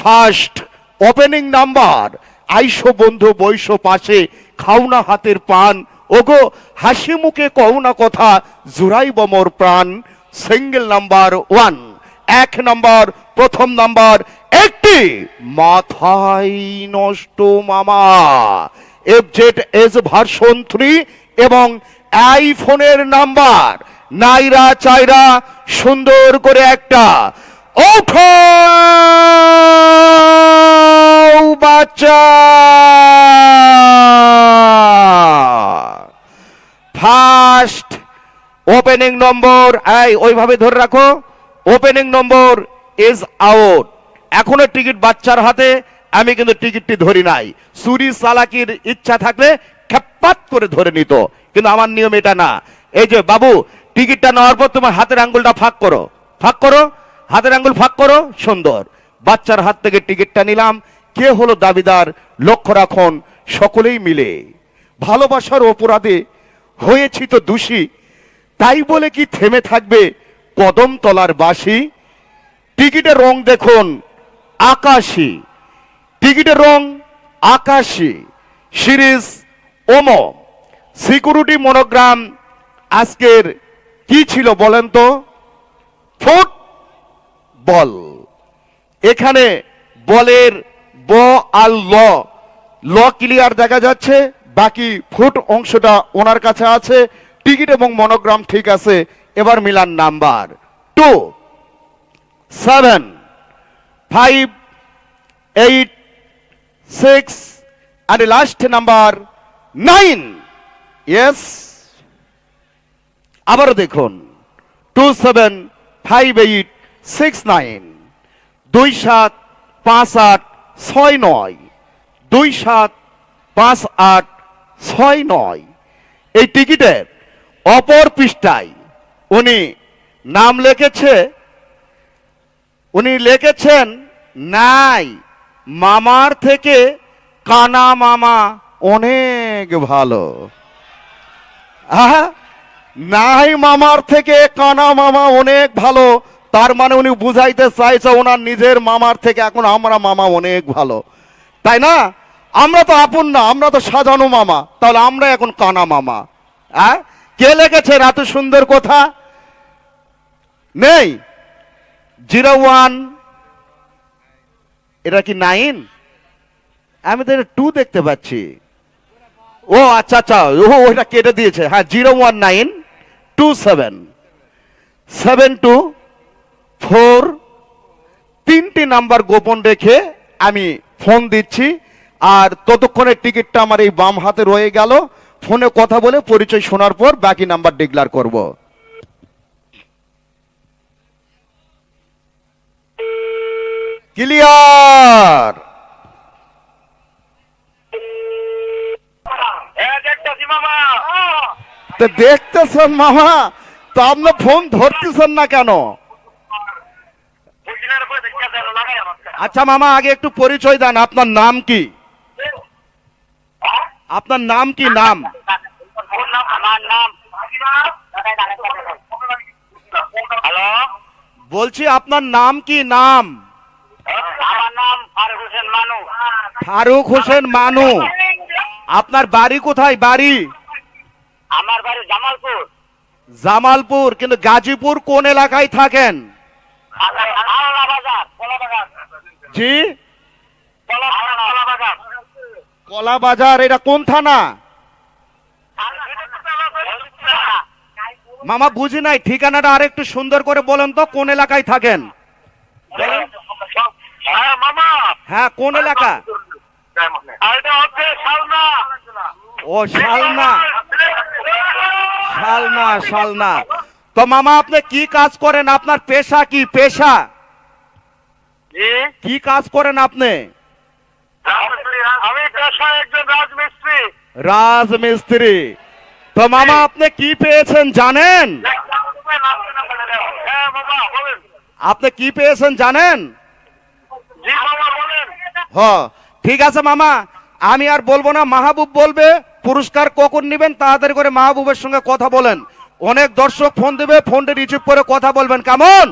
First opening number, আইসো বন্ধু বৈশো পাশে, খাও না হাতের পান, ওগো হাসি মুখে কও না কথা, জুড়াইব মোর প্রাণ। সিঙ্গেল নাম্বার 1, 1 নাম্বার, প্রথম নাম্বার, একটি মাথায় নষ্ট মামা FZS ভার্সন 3 এবং আইফোনের নাম্বার, নাইরা চাইরা সুন্দর করে একটা ওঠো বাচ্চা। ফার্স্ট ওপেনিং নম্বর, এই ওইভাবে ধরে রাখো, ওপেনিং নম্বর ইজ আউট। এখনো টিকিট বাচ্চার হাতে, আমি কিন্তু টিকিটটি ধরি নাই। চুরি চালাকির ইচ্ছা থাকলে খেপাত করে ধরে নিত, কিন্তু আমার নিয়ম এটা না। এই যে বাবু, টিকিটটা নেওয়ার পর তোমার হাতের আঙ্গুলটা ফাঁক করো, ফাঁক করো, হাতের আঙ্গুল ফাঁক করো, সুন্দর। বাচ্চার হাত থেকে টিকিটটা নিলাম। কে হলো দাবিদার লক্ষ্য রাখুন সকলেই মিলে। ভালোবাসার অপরাধে হয়েছি তো দোষী, তাই বলে কি থেমে থাকবে কদম তলার বাসি? টিকিটের রং দেখুন আকাশী, টিকিটের রং আকাশী, সিরিজ ওমো, সিকিউরিটি মনোগ্রাম। আজকের কি ছিল বলেন তো? ফুটবল। এখানে বলের ব আর ল ক্লিয়ার দেখা যাচ্ছে, বাকি ফুট অংশটা ওনার কাছে আছে। টিকিট এবং মনোগ্রাম ঠিক আছে। এবার Milan number 2, 7, 5, 8, 6 and last number 9। Yes, আবারও দেখুন 2, 7, 5, 8, 6, 9, 2, 7, 5, 8, 6, 9, 2, 7, 5, 8, 6, 9। এই টিকিটের অপর পৃষ্ঠায় উনি নাম লিখেছে, উনি লিখেছেন নাই মামার থেকে কানা মামা অনেক ভালো। নাই মামার থেকে কানা মামা অনেক ভালো, তার মানে উনি বুঝাইতে চাইছে ওনার নিজের মামার থেকে এখন আমরা মামা অনেক ভালো, তাই না? আমরা তো আপন না, আমরা তো সাজানো মামা, তাহলে আমরা এখন কানা মামা। কে লিখেছে এত সুন্দর কথা? নেই 01, এটা কি 9? আমি তো 2 দেখতে পাচ্ছি। ও আচ্ছা আচ্ছা, ওইটা কেটে দিয়েছে। হ্যাঁ, 019277272 তিনটি নাম্বার গোপন রেখে আমি ফোন দিচ্ছি। আর ততক্ষণে টিকিটটা আমার এই বাম হাতে রয়ে গেল। ফোনে কথা বলে পরিচয় শোনার পর বাকি নাম্বার ডিক্লেয়ার করব। ক্লিয়ার? দেখতেছেন মামা, তো আপনি ফোন ধরতেছেন না কেন? আচ্ছা মামা, আগে একটু পরিচয় দেন, আপনার নাম কি? আপনার নাম কি? নাম বলছি, আপনার নাম কি? নাম? আমার নাম ফারুক হোসেন মানু। ফারুক হোসেন মানু। আপনার বাড়ি কোথায়? বাড়ি? আমার বাড়ি জামালপুর। জামালপুর, কিন্তু গাজীপুর কোন এলাকায় থাকেন? জি, কলা বাজার। এটা কোন থানা? মামা বুঝি নাই, ঠিকানাটা আরেকটু সুন্দর করে বলেন তো, কোন এলাকায় থাকেন? হ্যাঁ, কোন এলাকা? ও শালনা, শালনা, শালনা। তো মামা আপনি কি কাজ করেন? আপনার পেশা কি? পেশা কি কাজ করেন আপনি? আমি পেশায় একজন রাজমিস্ত্রি। রাজমিস্ত্রি। তো মামা আপনি কি পেয়েছেন জানেন? আপনি কি পেয়েছেন জানেন? হ্যাঁ, ঠিক আছে মামা, আমি আর বলবো না, মাহবুব বলবে। পুরস্কার কখন নেবেন তাড়াতাড়ি করে মাহবুবের সঙ্গে কথা বলেন। অনেক দর্শক ফোন দেবে, ফোনটা রিসিভ করে কথা বলবেন, কেমন?